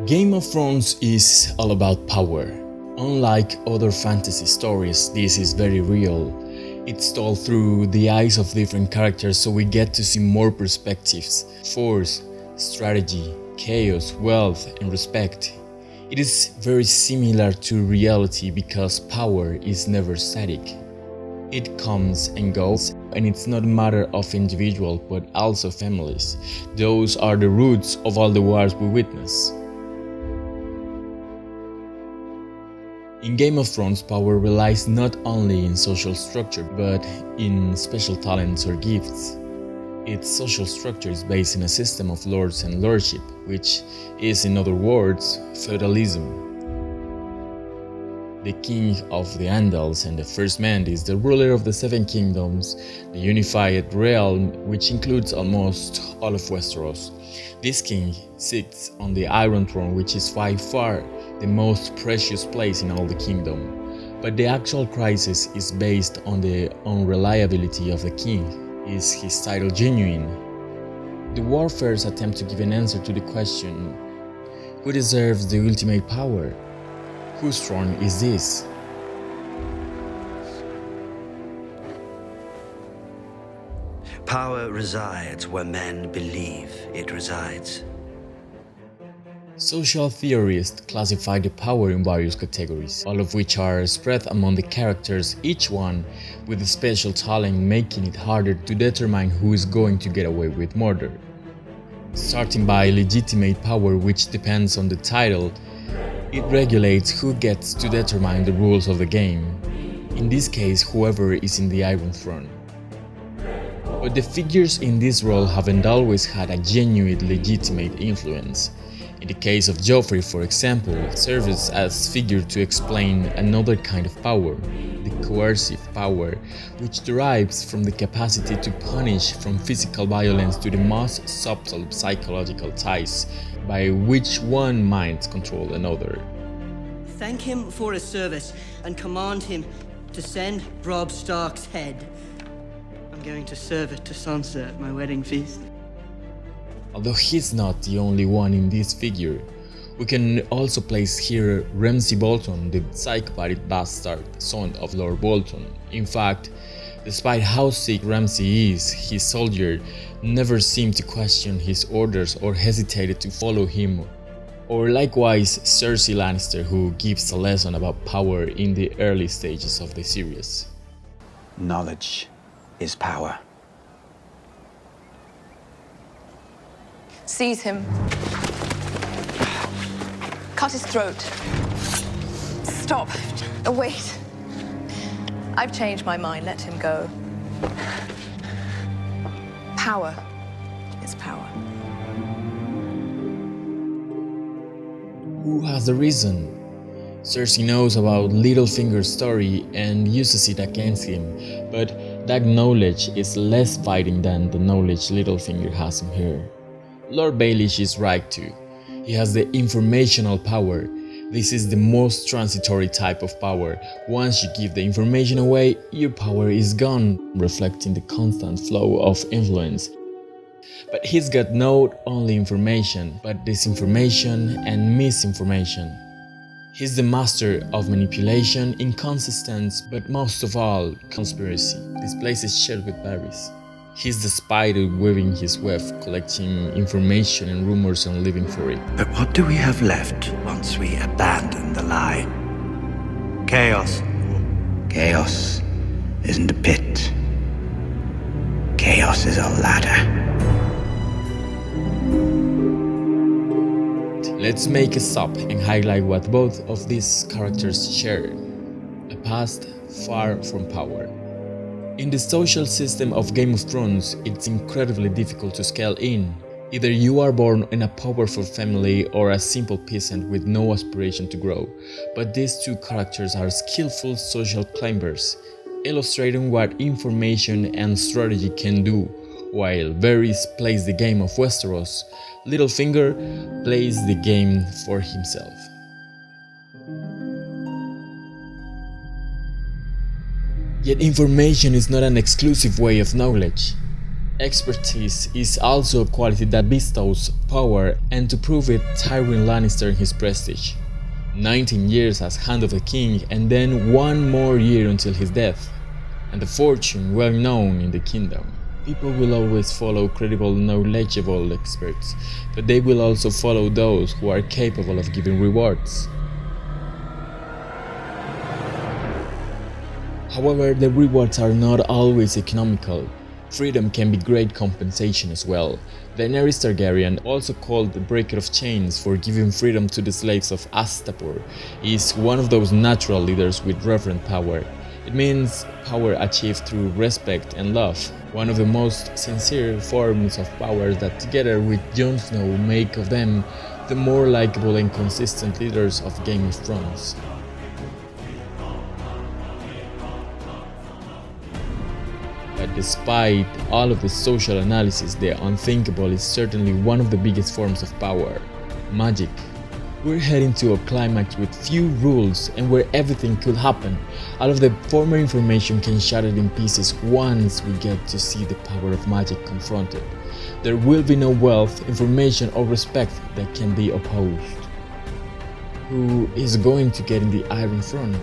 Game of Thrones is all about power. Unlike other fantasy stories, this is very real. It's told through the eyes of different characters, so we get to see more perspectives: force, strategy, chaos, wealth, and respect. It is very similar to reality because power is never static. It comes and goes, and it's not a matter of individuals but also families. Those are the roots of all the wars we witness. In Game of Thrones, power relies not only in social structure but in special talents or gifts. Its social structure is based in a system of lords and lordship, which is, in other words, feudalism. The king of the Andals and the First Man is the ruler of the Seven Kingdoms, the unified realm which includes almost all of Westeros. This king sits on the Iron Throne, which is by far the most precious place in all the kingdom. But the actual crisis is based on the unreliability of the king. Is his title genuine? The warfares attempt to give an answer to the question: who deserves the ultimate power? Whose throne is this? Power resides where men believe it resides. Social theorists classify the power in various categories, all of which are spread among the characters, each one with a special talent, making it harder to determine who is going to get away with murder. Starting by legitimate power, which depends on the title, it regulates who gets to determine the rules of the game. In this case, whoever is in the Iron Throne. But the figures in this role haven't always had a genuine legitimate influence. In the case of Joffrey, for example, serves as figure to explain another kind of power, the coercive power, which derives from the capacity to punish, from physical violence to the most subtle psychological ties by which one might control another. Thank him for his service and command him to send Robb Stark's head. I'm going to serve it to Sansa at my wedding feast. Although he's not the only one in this figure, we can also place here Ramsay Bolton, the psychopathic bastard son of Lord Bolton. In fact, despite how sick Ramsay is, his soldier never seemed to question his orders or hesitated to follow him. Or likewise Cersei Lannister, who gives a lesson about power in the early stages of the series. Knowledge is power. Seize him. Cut his throat. Stop. Wait. I've changed my mind. Let him go. Power is power. Who has the reason? Cersei knows about Littlefinger's story and uses it against him, but that knowledge is less biting than the knowledge Littlefinger has in her. Lord Baelish is right too. He has the informational power. This is the most transitory type of power. Once you give the information away, your power is gone, reflecting the constant flow of influence. But he's got not only information, but disinformation and misinformation. He's the master of manipulation, inconsistency, but most of all, conspiracy. This place is shared with Varys. He's the spider weaving his web, collecting information and rumors and living for it. But what do we have left once we abandon the lie? Chaos. Chaos isn't a pit. Chaos is a ladder. Let's make a stop and highlight what both of these characters share: a past far from power. In the social system of Game of Thrones, it's incredibly difficult to scale in. Either you are born in a powerful family or a simple peasant with no aspiration to grow. But these two characters are skillful social climbers, illustrating what information and strategy can do. While Varys plays the game of Westeros, Littlefinger plays the game for himself. Yet information is not an exclusive way of knowledge. Expertise is also a quality that bestows power, and to prove it, Tywin Lannister his prestige. 19 years as Hand of the King, and then one more year until his death, and the fortune well known in the kingdom. People will always follow credible, knowledgeable experts, but they will also follow those who are capable of giving rewards. However, the rewards are not always economical. Freedom can be great compensation as well. Daenerys Targaryen, also called the Breaker of Chains for giving freedom to the slaves of Astapor, is one of those natural leaders with reverent power. It means power achieved through respect and love, one of the most sincere forms of power that, together with Jon Snow, make of them the more likable and consistent leaders of Game of Thrones. But despite all of the social analysis, the unthinkable is certainly one of the biggest forms of power: magic. We're heading to a climax with few rules and where everything could happen. All of the former information can shatter in pieces once we get to see the power of magic confronted. There will be no wealth, information or respect that can be opposed. Who is going to get in the Iron Throne?